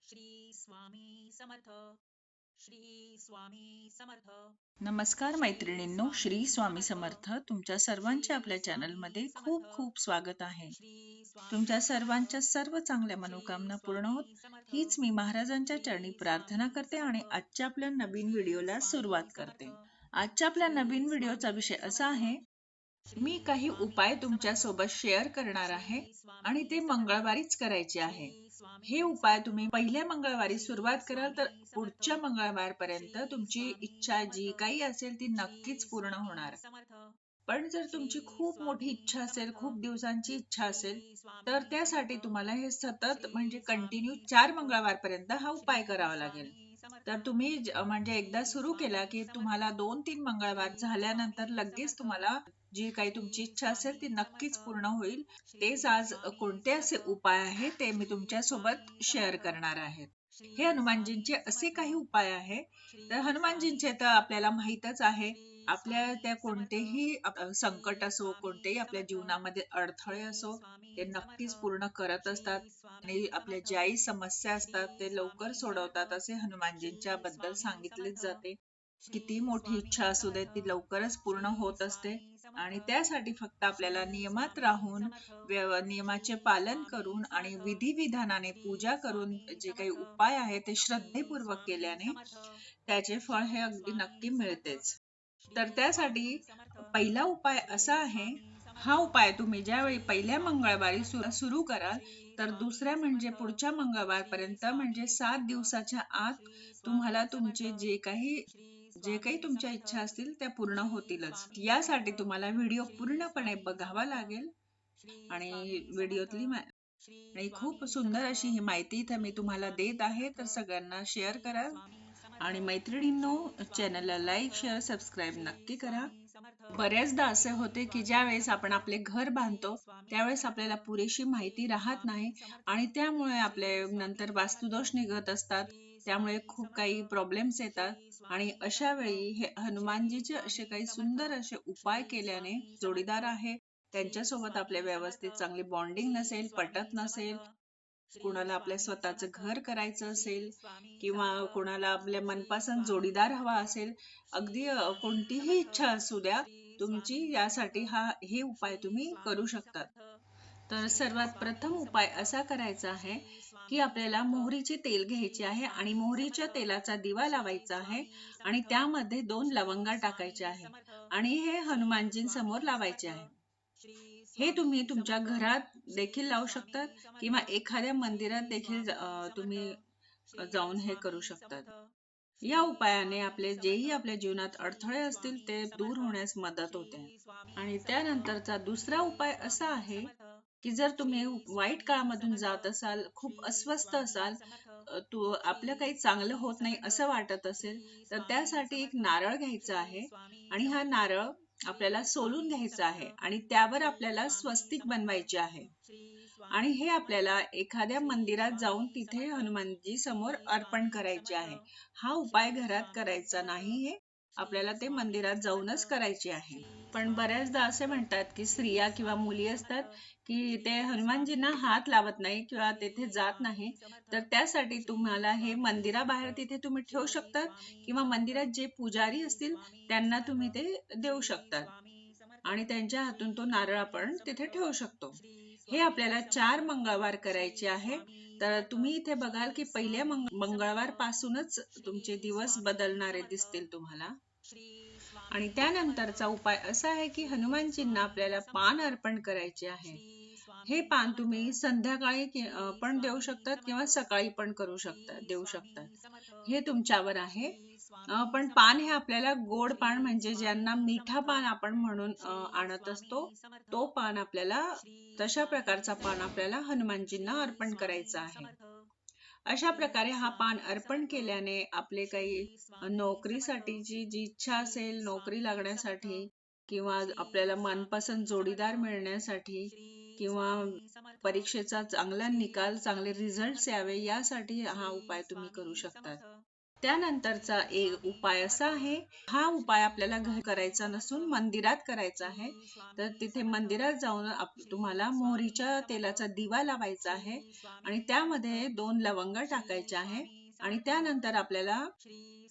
श्री स्वामी समर्थ. श्री स्वामी समर्थ. नमस्कार मैत्रिणींनो, श्री स्वामी समर्थ. तुमच्या सर्वांचे आपल्या चॅनलमध्ये खूप खूप स्वागत आहे. तुमच्या सर्वांच्या सर्व चांगल्या मनोकामना पूर्ण होत हीच मी महाराजांच्या चरणी प्रार्थना करते आणि आजच्या आपल्या नवीन व्हिडिओला सुरुवात करते. आजच्या आपल्या नवीन व्हिडिओचा विषय असा आहे, मी काही उपाय तुमच्या सोबत शेअर करणार आहे आणि ते मंगळवारीच करायचे आहे. हे उपाय तुम्ही पहिल्या मंगळवारी सुरुवात कराल तर पुढच्या मंगळवारपर्यंत तुमची इच्छा जी काही असेल ती नक्कीच पूर्ण होणार. पण जर तुमची खूप मोठी इच्छा असेल, खूप दिवसांची इच्छा असेल, तर त्यासाठी तुम्हाला हे सतत म्हणजे कंटिन्यू 4 मंगळवारपर्यंत हा उपाय करावा लागेल. तर तुम्ही म्हणजे एकदा सुरू केला की तुम्हाला 2-3 मंगळवार झाल्यानंतर लगेच तुम्हाला जी काही तुमची इच्छा असेल ती नक्कीच पूर्ण होईल. तेच आज कोणते असे उपाय आहेत ते मी तुमच्या सोबत शेअर करणार आहे. हे हनुमानजींचे असे काही उपाय आहे. तर हनुमानजींचे तर आपल्याला माहीतच आहे. आपल्या त्या कोणतेही संकट असो, कोणतेही आपल्या जीवनामध्ये अडथळे असो, ते नक्कीच पूर्ण करत असतात आणि आपल्या ज्याही समस्या असतात ते लवकर सोडवतात असे हनुमानजींच्या बद्दल सांगितलेच जाते. किती मोठी इच्छा असू दे ती लवकरच पूर्ण होत असते आणि त्यासाठी फक्त आपल्याला नियमात राहून नियमाचे पालन करून आणि विधिविधानाने पूजा करून जे काही उपाय आहे ते श्रद्धेपूर्वक केल्याने त्याचे फळ हे अगदी नक्की मिळतेच. तर त्यासाठी पहिला उपाय असा आहे, हा उपाय तुम्ही ज्यावेळी पहिल्या मंगळवारी सुरू कराल तर दुसऱ्या म्हणजे पुढच्या मंगळवारपर्यंत म्हणजे 7 दिवसाच्या आत तुम्हाला तुमचे जे काही तुमच्या इच्छा असतील त्या पूर्ण होतीलच. यासाठी तुम्हाला व्हिडिओ पूर्णपणे बघावा लागेल आणि व्हिडिओतली आणि खूप सुंदर अशी ही माहिती इथे मी तुम्हाला देत आहे, तर सगळ्यांना शेअर करा आणि मैत्रिणींनो, चॅनलला लाईक, शेअर, सबस्क्राईब नक्की करा. बऱ्याचदा असे होते की ज्यावेळेस आपण आपले घर बांधतो त्यावेळेस आपल्याला पुरेशी माहिती राहत नाही आणि त्यामुळे आपले नंतर वास्तुदोष निघत असतात. त्यामुळे खूप काही प्रॉब्लेम्स येतात आणि अशा वेळी हे हनुमानजीचे असे काही सुंदर असे उपाय केल्याने जोडीदार आहे त्यांच्यासोबत आपले व्यवस्थित चांगली बॉन्डिंग नसेल, पटत नसेल, कोणाला आपल्या स्वतःचं घर करायचं असेल किंवा कोणाला आपल्या मनपसंत जोडीदार हवा असेल, अगदी कोणतीही इच्छा असू द्या तुमची, यासाठी हे उपाय तुम्ही करू शकतात. तर सर्वात प्रथम उपाय असा करायचा आहे की आपल्याला मोहरीचे तेल घ्यायचे आहे आणि मोहरीच्या तेलाचा दिवा लावायचा आहे आणि त्यामध्ये 2 लवंगा टाकायच्या आहे आणि हे हनुमानजींसमोर लावायचे आहे. हे तुम्ही तुमच्या घरात देखील लावू शकतात किंवा एखाद्या मंदिरात देखील तुम्ही जाऊन हे करू शकतात. या उपायाने जेही आपल्या जीवनात अडथळे असतील ते दूर होण्यास मदत होते. आणि त्यानंतरचा दुसरा उपाय असा आहे की जर तुम्ही वाईट काळामधून जात असाल, खूप अस्वस्थ असाल, आपलं काही चांगलं होत नाही असं वाटत असेल, तर त्यासाठी एक नारळ घ्यायचा आहे आणि हा नारळ आपल्याला सोलून घ्यायचा आहे आणि त्यावर आपल्याला स्वस्तिक बनवायचे आहे आणि हे आपल्याला एखाद्या मंदिरात जाऊन तिथे हनुमानजी समोर अर्पण करायचे आहे. हा उपाय घरात करायचा नाहीये, आपल्याला ते मंदिरात जाऊनच करायचे आहे. पण बऱ्याचदा असे म्हणतात की स्त्रिया किंवा मुली असतात की ते हनुमानजींना हात लावत नाही किंवा तेथे जात नाही, तर त्यासाठी तुम्हाला हे मंदिराबाहेर तिथे तुम्ही ठेवू शकतात किंवा मंदिरात जे पुजारी असतील त्यांना तुम्ही ते देऊ शकतात आणि त्यांच्या हातून तो नारळ आपण तिथे ठेवू शकतो. हे आपल्याला 4 मंगळवार करायचे आहे. तर तुम्ही इथे बघाल की पहिल्या मंगळवार पासूनच तुमचे दिवस बदलणारे दिसतील तुम्हाला. आणि त्यानंतरचा उपाय असा आहे की हनुमानजींना आपल्याला पान अर्पण करायचे आहे. हे पान तुम्ही संध्याकाळी पण देऊ शकतात किंवा सकाळी पण देऊ शकतात. हे तुमच्यावर आहे. पण पान हे आपल्याला गोड पान म्हणजे ज्यांना मिठा पान आपण म्हणून आणत असतो, तो पान आपल्याला तशा प्रकारचा पान आपल्याला हनुमानजींना अर्पण करायचा आहे. अशा प्रकारे हा पान अर्पण केल्याने आपले काही नोकरीसाठीची जी इच्छा असेल, नोकरी लागण्यासाठी किंवा आपल्याला मनपसंत जोडीदार मिळण्यासाठी किंवा परीक्षेचा चांगला निकाल, चांगले रिझल्ट्स यावे यासाठी हा उपाय तुम्ही करू शकतात. त्यानंतरचा एक उपाय असा आहे, हा उपाय आपल्याला घरी करायचा नसून मंदिरात करायचा आहे. तर तिथे मंदिरात जाऊन तुम्हाला मोहरीच्या तेलाचा दिवा लावायचा आहे आणि त्यामध्ये 2 लवंग टाकायच्या आहे आणि त्यानंतर आपल्याला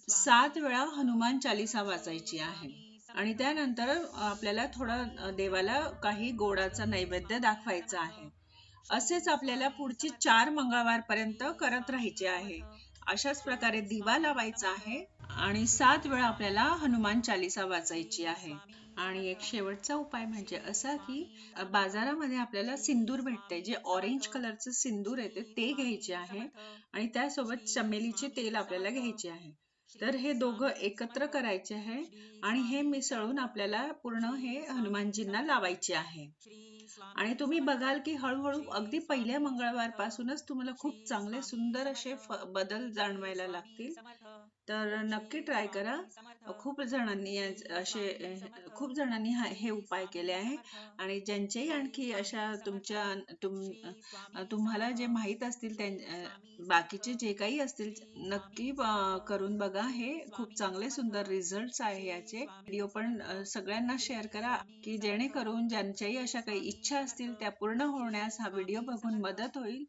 7 वेळा हनुमान चालीसा वाचायची आहे. आणि त्यानंतर आपल्याला थोडं देवाला काही गोडाचा नैवेद्य दाखवायचा आहे. असेच आपल्याला पुढची 4 मंगळवारपर्यंत करत राहायचे आहे. अशाच प्रकारे दिवा लावायचा आहे आणि 7 वेळा आपल्याला हनुमान चालीसा वाचायची आहे. आणि एक शेवटचा उपाय म्हणजे असा की बाजारामध्ये आपल्याला सिंदूर भेटते, जे ऑरेंज कलरचं सिंदूर येते ते घ्यायचे आहे आणि त्यासोबत चमेलीचे तेल आपल्याला घ्यायचे आहे. तर हे दोघं एकत्र करायचे आहे आणि हे मिसळून आपल्याला पूर्ण हे हनुमानजींना लावायचे आहे. आणि तुम्ही बघाल की हळूहळू अगदी पहिल्या मंगळवारपासूनच तुम्हाला खूप चांगले सुंदर असे बदल जाणवायला लागतील. तर नक्की ट्राय करा. खूप जणांनी खूप जणांनी हे उपाय केले आहे आणि ज्यांच्याही आणखी अशा तुम्हाला जे माहीत असतील बाकीचे जे काही असतील नक्की करून बघा. हे खूप चांगले सुंदर रिझल्ट्स आहे याचे. व्हिडिओ पण सगळ्यांना शेअर करा की जेणेकरून ज्यांच्याही अशा काही इच्छा असतील त्या पूर्ण होण्यास हा व्हिडिओ बघून मदत होईल.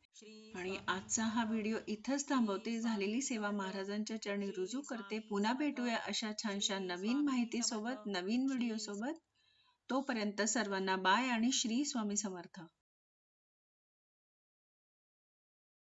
आणि आजचा हा व्हिडिओ इथंच थांबवते. झालेली सेवा महाराजांच्या चरणी रुजू करते. पुन्हा भेटूया अशा छानशा नवीन माहिती सोबत, नवीन व्हिडिओ सोबत. तोपर्यंत सर्वांना बाय आणि श्री स्वामी समर्थ.